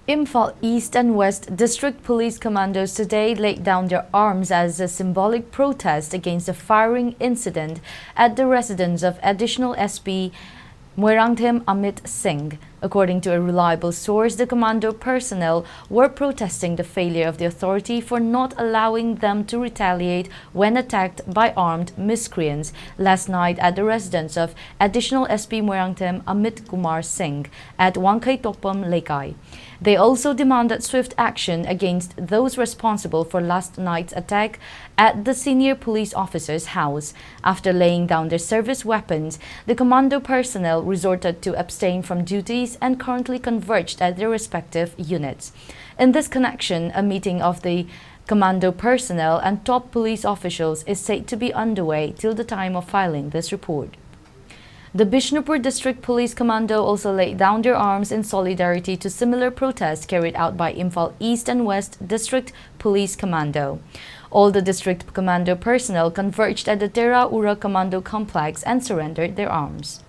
Imphal East and West District Police Commandos today laid down their arms as a symbolic protest against a firing incident at the residence of Additional SP Muirangthim Amit Singh. According to a reliable source, the commando personnel were protesting the failure of the authority for not allowing them to retaliate when attacked by armed miscreants last night at the residence of Additional SP Muirangthim Amit Kumar Singh at Wangkai Tokpam, Lekai. They also demanded swift action against those responsible for last night's attack at the senior police officer's house. After laying down their service weapons, the commando personnel resorted to abstain from duties and currently converged at their respective units. In this connection, a meeting of the commando personnel and top police officials is said to be underway till the time of filing this report. The Bishnupur District Police Commando also laid down their arms in solidarity to similar protests carried out by Imphal East and West District Police Commando. All the district commando personnel converged at the Tera Ura Commando Complex and surrendered their arms.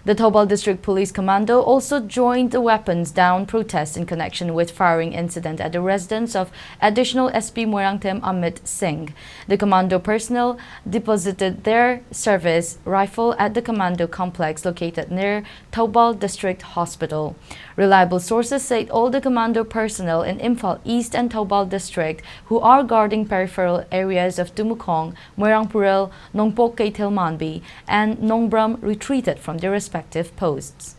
The Thoubal District Police Commando also joined the weapons down protest in connection with firing incident at the residence of Additional SP Muirangthim Amit Singh. The commando personnel deposited their service rifle at the commando complex located near Thoubal District Hospital. Reliable sources said all the commando personnel in Imphal East and Thoubal District who are guarding peripheral areas of Tumukong, Muirangpuril, Nongpok Kay Tilmanbi, and Nongbram retreated from their respective posts.